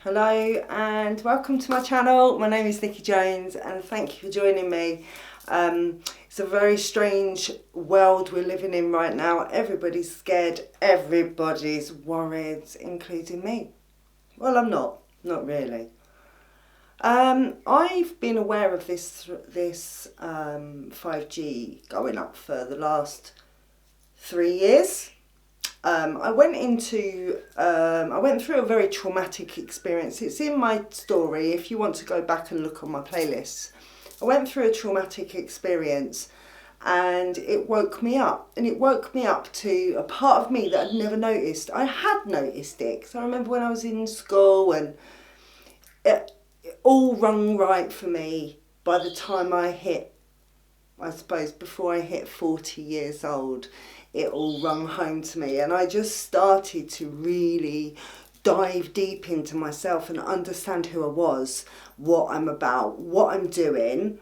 Hello and welcome to my channel. My name is Nikki Jones and thank you for joining me. It's a very strange world we're living in right now. Everybody's scared, everybody's worried, including me. Well, I'm not really. I've been aware of this 5G going up for the last 3 years. I went through a very traumatic experience. It's in my story if you want to go back and look on my playlists. I went through a traumatic experience and it woke me up. And it woke me up to a part of me that I'd never noticed. I had noticed it because I remember when I was in school and it all rung right for me by the time I hit, I suppose, before I hit 40 years old. It all rung home to me and I just started to really dive deep into myself and understand who I was, what I'm about, what I'm doing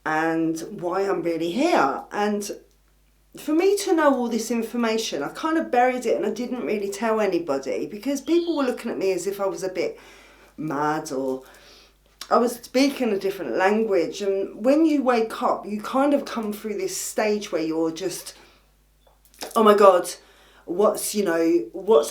and why I'm really here. And for me to know all this information, I kind of buried it and I didn't really tell anybody because people were looking at me as if I was a bit mad or I was speaking a different language. And when you wake up, you kind of come through this stage where you're just, oh my God, what's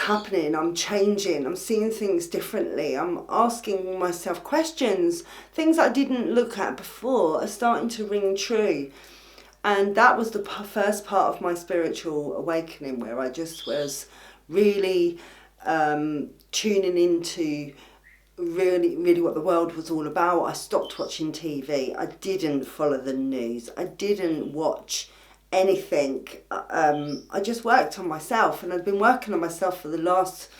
happening? I'm changing, I'm seeing things differently, I'm asking myself questions, things I didn't look at before are starting to ring true. And that was the first part of my spiritual awakening where I just was really tuning into really what the world was all about. I stopped watching TV, I didn't follow the news, I didn't watch anything. I just worked on myself and I've been working on myself for the last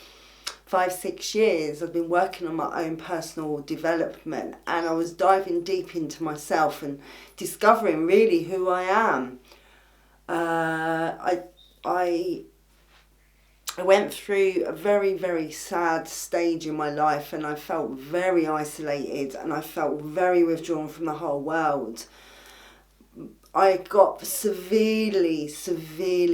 5-6 years. I've been working on my own personal development and I was diving deep into myself and discovering really who I am. I went through a very, very sad stage in my life and I felt very isolated and I felt very withdrawn from the whole world. I got severely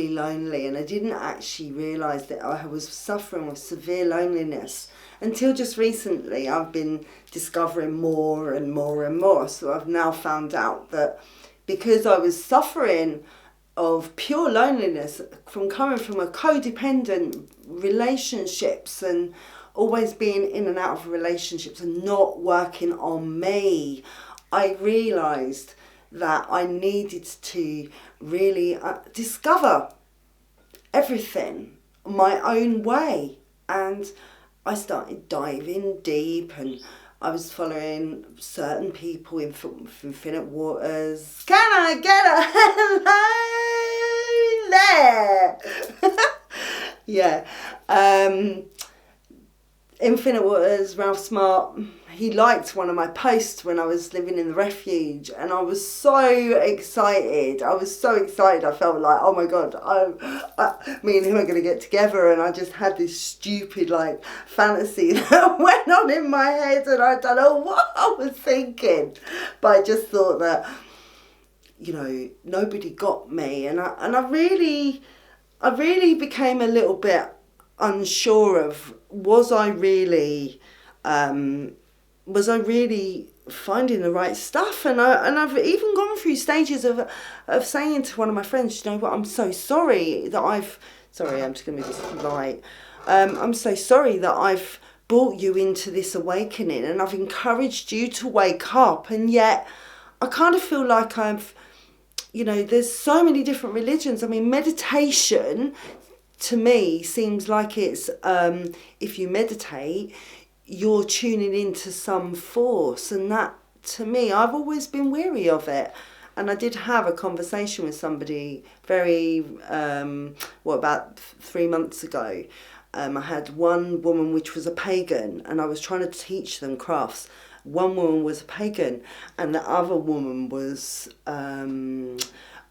lonely and I didn't actually realise that I was suffering with severe loneliness until just recently. I've been discovering more and more and more. So I've now found out that because I was suffering of pure loneliness from coming from a codependent relationships and always being in and out of relationships and not working on me, I realised that I needed to really discover everything my own way. And I started diving deep and I was following certain people in Infinite Waters. Can I get a hello there? Yeah. Infinite Waters, Ralph Smart, he liked one of my posts when I was living in the refuge and I was so excited. I felt like, oh my God, me and him are going to get together. And I just had this stupid fantasy that went on in my head and I don't know what I was thinking. But I just thought that, nobody got me. And I really became a little bit unsure of, was I really finding the right stuff? And I've even gone through stages of saying to one of my friends, you know what, I'm so sorry that I'm just going to be polite. I'm so sorry that I've brought you into this awakening and I've encouraged you to wake up, and yet I kind of feel like there's so many different religions. I mean, meditation to me seems like it's if you meditate, you're tuning into some force, and that to me, I've always been weary of it. And I did have a conversation with somebody about 3 months ago. I had one woman which was a pagan and I was trying to teach them crafts. One woman was a pagan and the other woman was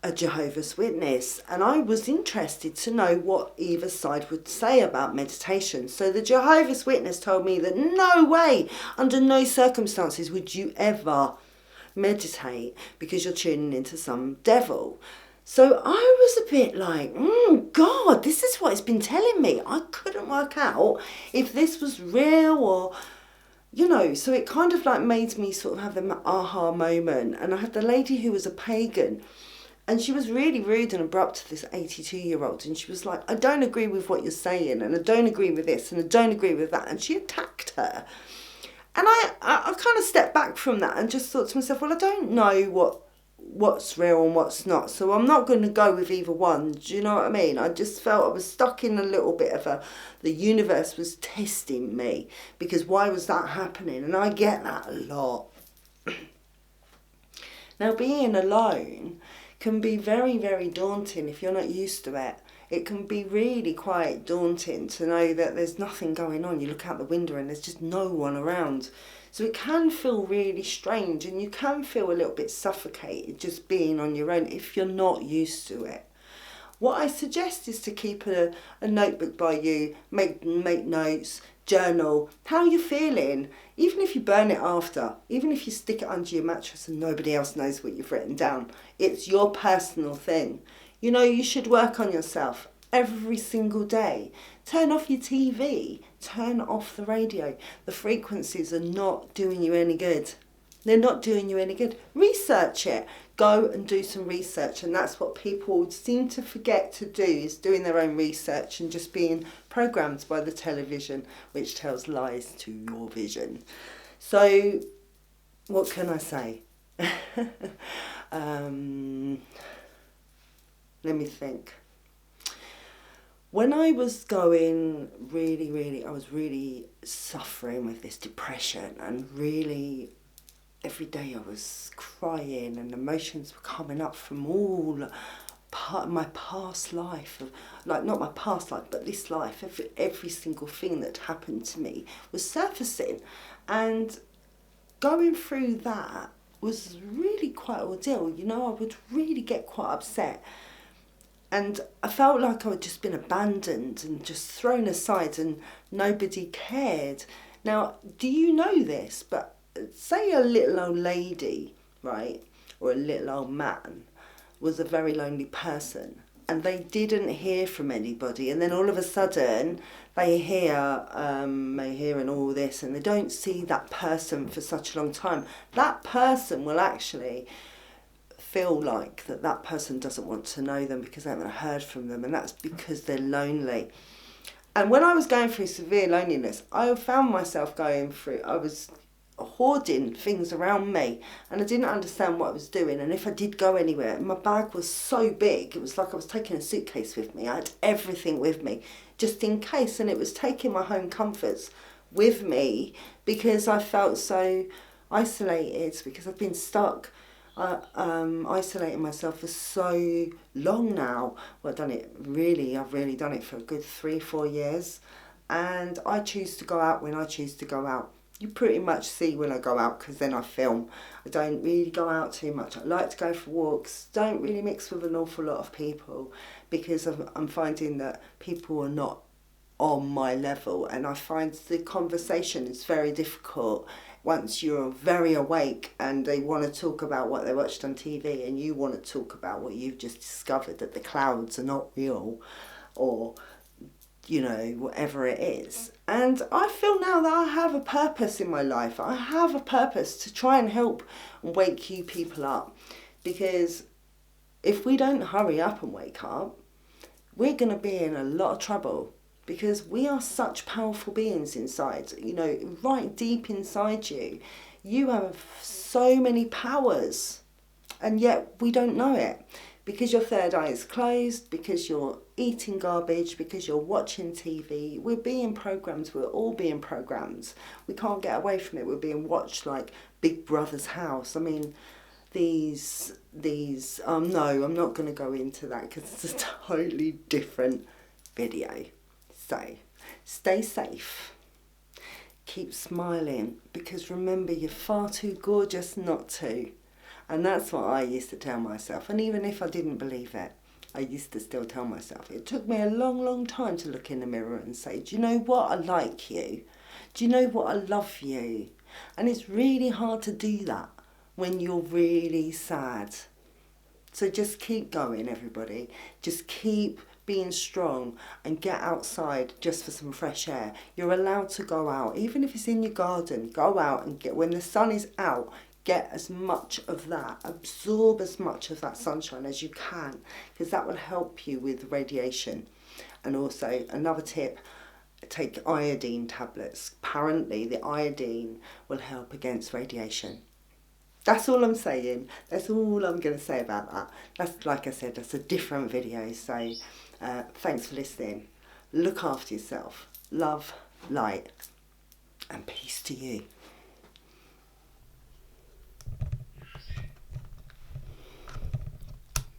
a Jehovah's Witness, and I was interested to know what either side would say about meditation. So the Jehovah's Witness told me that no way, under no circumstances would you ever meditate because you're tuning into some devil. So I was a bit like, God, this is what it's been telling me. I couldn't work out if this was real or, so it kind of like made me sort of have the aha moment. And I had the lady who was a pagan, and she was really rude and abrupt to this 82-year-old. And she was like, I don't agree with what you're saying, and I don't agree with this, and I don't agree with that. And she attacked her. And I kind of stepped back from that and just thought to myself, well, I don't know what's real and what's not, so I'm not going to go with either one. Do you know what I mean? I just felt I was stuck in a little bit of the universe was testing me, because why was that happening? And I get that a lot. Now, being alone can be very, very daunting if you're not used to it. It can be really quite daunting to know that there's nothing going on. You look out the window and there's just no one around. So it can feel really strange, and you can feel a little bit suffocated just being on your own if you're not used to it. What I suggest is to keep a notebook by you, make notes, journal, how you're feeling. Even if you burn it after, even if you stick it under your mattress and nobody else knows what you've written down, it's your personal thing. You should work on yourself every single day. Turn off your TV, turn off the radio. The frequencies are not doing you any good. They're not doing you any good. Research it. Go and do some research. And that's what people seem to forget to do, is doing their own research and just being programmed by the television, which tells lies to your vision. So, what can I say? Let me think. When I was going I was really suffering with this depression, and really every day I was crying, and emotions were coming up from all part of my past life, not my past life, but this life. Every single thing that happened to me was surfacing, and going through that was really quite an ordeal. I would really get quite upset. And I felt like I had just been abandoned and just thrown aside, and nobody cared. Now, do you know this? But say a little old lady, right, or a little old man was a very lonely person, and they didn't hear from anybody, and then all of a sudden they hear and all this, and they don't see that person for such a long time. That person will actually feel like that person doesn't want to know them because they haven't heard from them, and that's because they're lonely. And when I was going through severe loneliness, I found myself I was hoarding things around me, and I didn't understand what I was doing. And if I did go anywhere, my bag was so big, it was like I was taking a suitcase with me. I had everything with me just in case, and it was taking my home comforts with me because I felt so isolated, because I've been stuck isolating myself for so long now. Well, I've really done it for a good 3-4 years, and I choose to go out when I choose to go out. You pretty much see when I go out, because then I film. I don't really go out too much. I like to go for walks, don't really mix with an awful lot of people, because I'm finding that people are not on my level, and I find the conversation is very difficult once you're very awake and they want to talk about what they watched on TV, and you want to talk about what you've just discovered, that the clouds are not real, or whatever it is. And I feel now that I have a purpose in my life. I have a purpose to try and help and wake you people up, because if we don't hurry up and wake up, we're going to be in a lot of trouble, because we are such powerful beings inside. Right deep inside you, you have so many powers, and yet we don't know it, because your third eye is closed, because you're eating garbage, because you're watching TV. We're being programmed. We're all being programmed. We can't get away from it. We're being watched like Big Brother's house. I mean, these no, I'm not going to go into that, because it's a totally different video. So, stay safe. Keep smiling, because remember, you're far too gorgeous not to. And that's what I used to tell myself. And even if I didn't believe it, I used to still tell myself. It took me a long, long time to look in the mirror and say, do you know what? I like you. Do you know what? I love you. And it's really hard to do that when you're really sad. So just keep going, everybody. Just keep being strong and get outside just for some fresh air. You're allowed to go out, even if it's in your garden. Go out and when the sun is out, get as much of that, absorb as much of that sunshine as you can, because that will help you with radiation. And also, another tip, take iodine tablets. Apparently the iodine will help against radiation. That's all I'm saying. That's all I'm going to say about that. That's, like I said, that's a different video. So thanks for listening. Look after yourself. Love, light, and peace to you.